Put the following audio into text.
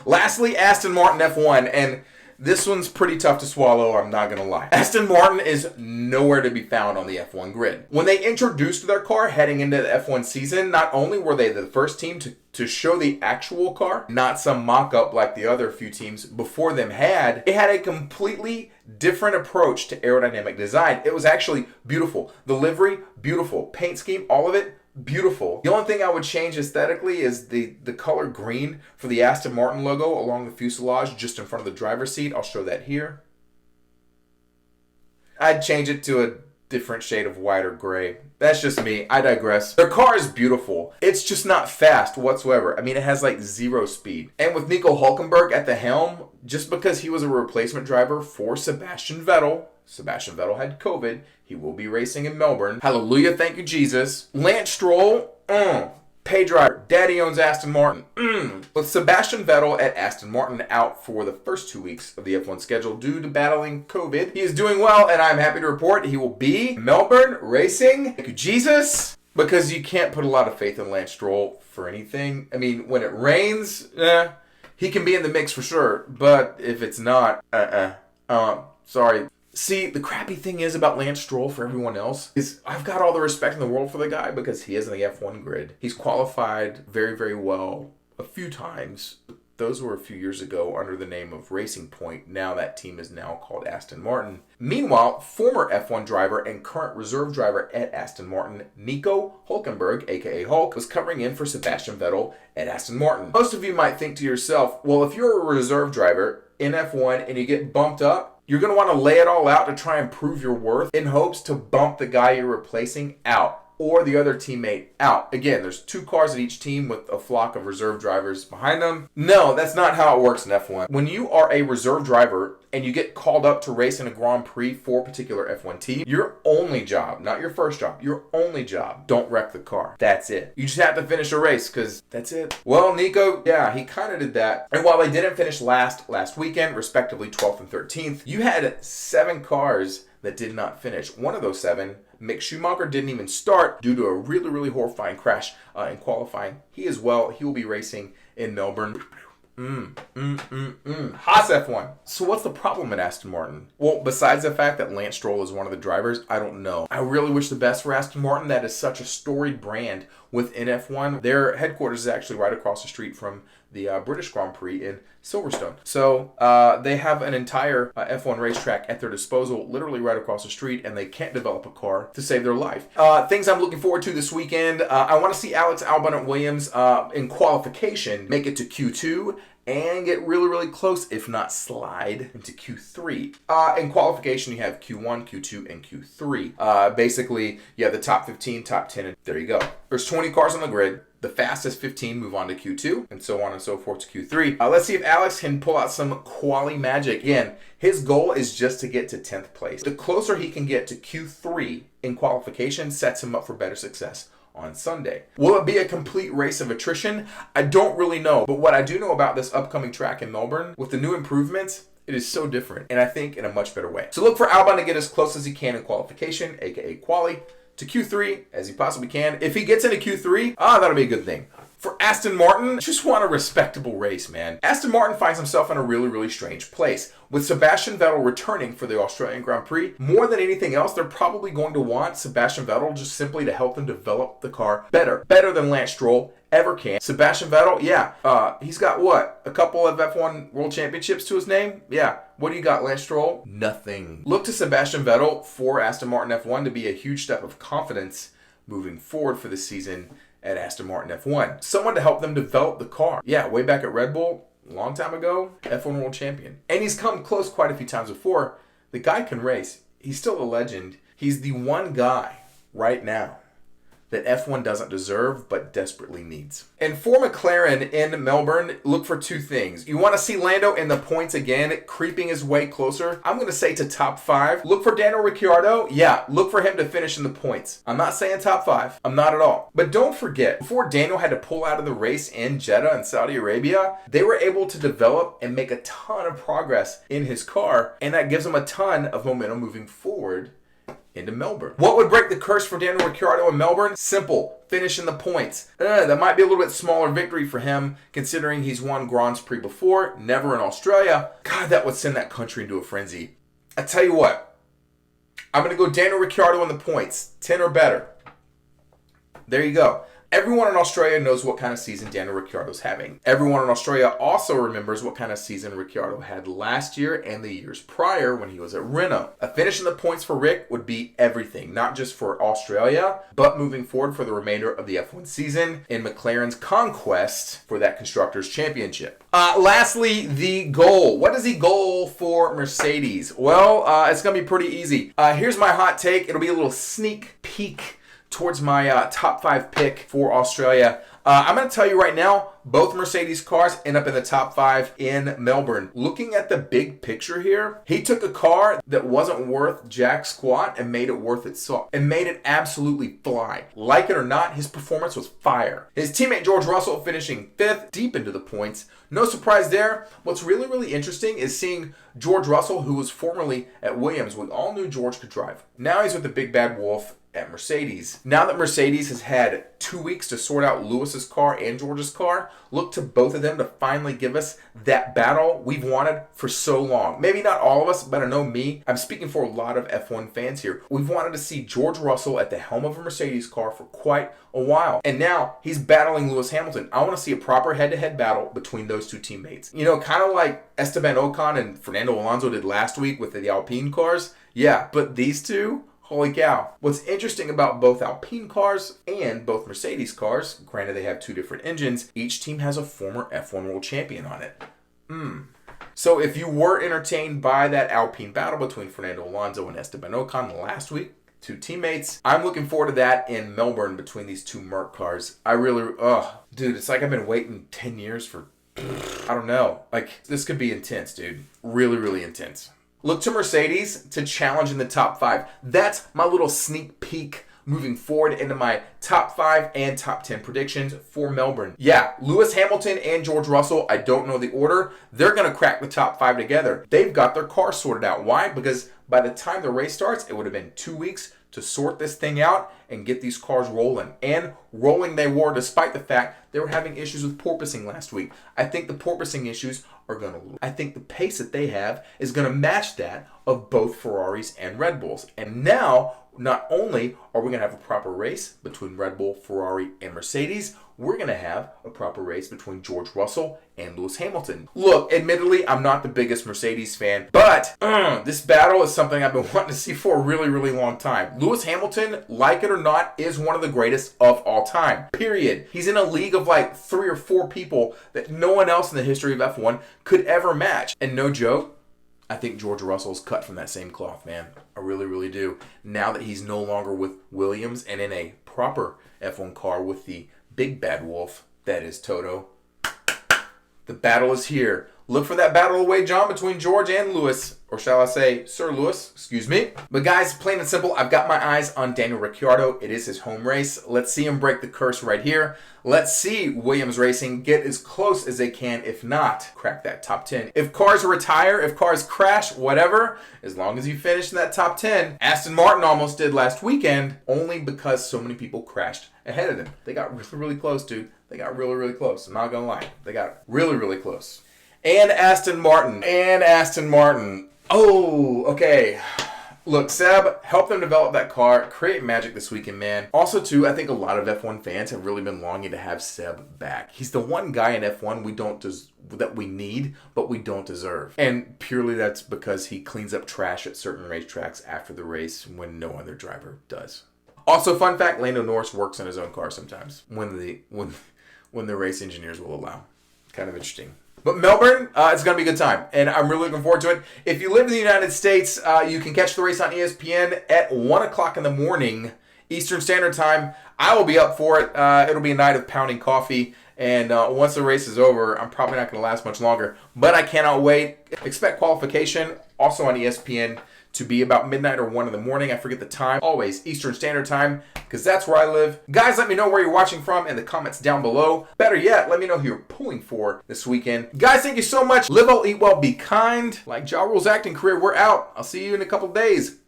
Lastly, Aston Martin F1, and this one's pretty tough to swallow, I'm not going to lie. Aston Martin is nowhere to be found on the F1 grid. When they introduced their car heading into the F1 season, not only were they the first team to show the actual car, not some mock-up like the other few teams before them had, it had a completely different approach to aerodynamic design. It was actually beautiful. The livery, beautiful. Paint scheme, all of it, beautiful. The only thing I would change aesthetically is the color green for the Aston Martin logo along the fuselage just in front of the driver's seat. I'll show that here. I'd change it to a different shade of white or gray. That's just me. I digress. Their car is beautiful. It's just not fast whatsoever. I mean, it has like 0 speed. And with Nico Hülkenberg at the helm, just because he was a replacement driver for Sebastian Vettel had COVID. He will be racing in Melbourne. Hallelujah, thank you, Jesus. Lance Stroll, pay driver. Daddy owns Aston Martin. With Sebastian Vettel at Aston Martin out for the first 2 weeks of the F1 schedule due to battling COVID, he is doing well, and I'm happy to report he will be in Melbourne racing. Thank you, Jesus. Because you can't put a lot of faith in Lance Stroll for anything. I mean, when it rains, he can be in the mix for sure. But if it's not, sorry. See, the crappy thing is about Lance Stroll for everyone else is I've got all the respect in the world for the guy because he is in the F1 grid. He's qualified very, very well a few times. Those were a few years ago under the name of Racing Point. Now that team is now called Aston Martin. Meanwhile, former F1 driver and current reserve driver at Aston Martin, Nico Hülkenberg, aka Hulk, was covering in for Sebastian Vettel at Aston Martin. Most of you might think to yourself, well, if you're a reserve driver in F1 and you get bumped up, you're going to want to lay it all out to try and prove your worth in hopes to bump the guy you're replacing out or the other teammate out. Again, there's 2 cars at each team with a flock of reserve drivers behind them. No, that's not how it works in F1. When you are a reserve driver and you get called up to race in a Grand Prix for a particular F1 team, your only job, not your first job, your only job, don't wreck the car. That's it. You just have to finish a race because that's it. Well, Nico, yeah, he kind of did that. And while they didn't finish last weekend, respectively 12th and 13th, you had 7 cars that did not finish. One of those 7, Mick Schumacher, didn't even start due to a really, really horrifying crash in qualifying. He will be racing in Melbourne. Haas F1. So what's the problem at Aston Martin? Well, besides the fact that Lance Stroll is one of the drivers, I don't know. I really wish the best for Aston Martin. That is such a storied brand within F1. Their headquarters is actually right across the street from the British Grand Prix in Silverstone. So they have an entire F1 racetrack at their disposal, literally right across the street, and they can't develop a car to save their life. Things I'm looking forward to this weekend. I want to see Alex Albon at Williams in qualification make it to Q2 and get really, really close, if not slide into Q3. In qualification, you have Q1, Q2, and Q3. Basically, you have the top 15, top 10, and there you go. There's 20 cars on the grid. The fastest 15 move on to Q2, and so on and so forth to Q3. Let's see if Alex can pull out some quali magic. Again, his goal is just to get to 10th place. The closer he can get to Q3 in qualification sets him up for better success on Sunday. Will it be a complete race of attrition? I don't really know, but what I do know about this upcoming track in Melbourne, with the new improvements, it is so different, and I think in a much better way. So look for Albon to get as close as he can in qualification, aka quali, to Q3 as he possibly can. If he gets into Q3, that'll be a good thing. For Aston Martin, just want a respectable race, man. Aston Martin finds himself in a really, really strange place. With Sebastian Vettel returning for the Australian Grand Prix, more than anything else, they're probably going to want Sebastian Vettel just simply to help them develop the car better than Lance Stroll ever can. Sebastian Vettel, he's got what? A couple of F1 World Championships to his name? Yeah. What do you got, Lance Stroll? Nothing. Look to Sebastian Vettel for Aston Martin F1 to be a huge step of confidence moving forward for the season at Aston Martin F1. Someone to help them develop the car. Yeah, way back at Red Bull, a long time ago, F1 World Champion. And he's come close quite a few times before. The guy can race. He's still a legend. He's the one guy right now that F1 doesn't deserve but desperately needs. And for McLaren in Melbourne, look for 2 things. You want to see Lando in the points again, creeping his way closer. I'm going to say to top 5. Look for Daniel Ricciardo. Yeah, look for him to finish in the points. I'm not saying top 5. I'm not at all. But don't forget, before Daniel had to pull out of the race in Jeddah in Saudi Arabia, they were able to develop and make a ton of progress in his car, and that gives him a ton of momentum moving forward into Melbourne. What would break the curse for Daniel Ricciardo in Melbourne? Simple. Finish in the points. That might be a little bit smaller victory for him, considering he's won Grands Prix before, never in Australia. God, that would send that country into a frenzy. I tell you what, I'm going to go Daniel Ricciardo in the points, 10 or better. There you go. Everyone in Australia knows what kind of season Daniel Ricciardo's having. Everyone in Australia also remembers what kind of season Ricciardo had last year and the years prior when he was at Renault. A finish in the points for Rick would be everything, not just for Australia, but moving forward for the remainder of the F1 season in McLaren's conquest for that Constructors' Championship. Lastly, the goal. What is the goal for Mercedes? Well, it's going to be pretty easy. Here's my hot take. It'll be a little sneak peek towards my top 5 pick for Australia. I'm going to tell you right now, both Mercedes cars end up in the top 5 in Melbourne. Looking at the big picture here, he took a car that wasn't worth jack squat and made it worth its salt. And made it absolutely fly. Like it or not, his performance was fire. His teammate George Russell finishing 5th, deep into the points. No surprise there. What's really, really interesting is seeing George Russell, who was formerly at Williams. We all knew George could drive. Now he's with the big bad wolf at Mercedes. Now that Mercedes has had 2 weeks to sort out Lewis's car and George's car, look to both of them to finally give us that battle we've wanted for so long. Maybe not all of us, but I know me. I'm speaking for a lot of F1 fans here. We've wanted to see George Russell at the helm of a Mercedes car for quite a while. And now he's battling Lewis Hamilton. I want to see a proper head-to-head battle between those two teammates. You know, kind of like Esteban Ocon and Fernando Alonso did last week with the Alpine cars. Yeah, but these two, holy cow. What's interesting about both Alpine cars and both Mercedes cars, granted they have 2 different engines, each team has a former F1 world champion on it. So if you were entertained by that Alpine battle between Fernando Alonso and Esteban Ocon last week, 2 teammates, I'm looking forward to that in Melbourne between these 2 Merc cars. I really, dude, it's like I've been waiting 10 years for, I don't know. Like, this could be intense, dude. Really, really intense. Look to Mercedes to challenge in the top 5. That's my little sneak peek moving forward into my top 5 and top 10 predictions for Melbourne. Yeah, Lewis Hamilton and George Russell, I don't know the order. They're going to crack the top 5 together. They've got their car sorted out. Why? Because by the time the race starts, it would have been 2 weeks to sort this thing out and get these cars rolling. And rolling they were, despite the fact they were having issues with porpoising last week. I think the porpoising issues are going to, I think the pace that they have is going to match that of both Ferraris and Red Bulls. And now, not only are we going to have a proper race between Red Bull, Ferrari, and Mercedes, we're going to have a proper race between George Russell and Lewis Hamilton. Look, admittedly, I'm not the biggest Mercedes fan, but this battle is something I've been wanting to see for a really, really long time. Lewis Hamilton, like it or not, is one of the greatest of all time. Period. He's in a league of like 3 or 4 people that no one else in the history of F1 could ever match. And no joke, I think George Russell's cut from that same cloth, man. I really, really do. Now that he's no longer with Williams and in a proper F1 car with the big bad wolf, that is Toto. The battle is here. Look for that battle away, John, between George and Lewis. Or shall I say, Sir Lewis, excuse me. But guys, plain and simple, I've got my eyes on Daniel Ricciardo. It is his home race. Let's see him break the curse right here. Let's see Williams Racing get as close as they can, if not, crack that top 10. If cars retire, if cars crash, whatever, as long as you finish in that top 10, Aston Martin almost did last weekend, only because so many people crashed ahead of them. They got really, really close, dude. They got really, really close. I'm not gonna lie. They got really, really close. And Aston Martin. Oh, okay. Look, Seb, help them develop that car, create magic this weekend, man. Also, too, I think a lot of F1 fans have really been longing to have Seb back. He's the one guy in F1 that we need, but we don't deserve. And purely that's because he cleans up trash at certain racetracks after the race when no other driver does. Also, fun fact, Lando Norris works in his own car sometimes when the race engineers will allow. Kind of interesting. But Melbourne, it's going to be a good time, and I'm really looking forward to it. If you live in the United States, you can catch the race on ESPN at 1 o'clock in the morning, Eastern Standard Time. I will be up for it. It'll be a night of pounding coffee, and once the race is over, I'm probably not going to last much longer, but I cannot wait. Expect qualification, also on ESPN, to be about midnight or 1 in the morning. I forget the time. Always Eastern Standard Time, because that's where I live. Guys, let me know where you're watching from in the comments down below. Better yet, let me know who you're pulling for this weekend. Guys, thank you so much. Live well, eat well, be kind. Like Ja Rule's acting career, we're out. I'll see you in a couple days.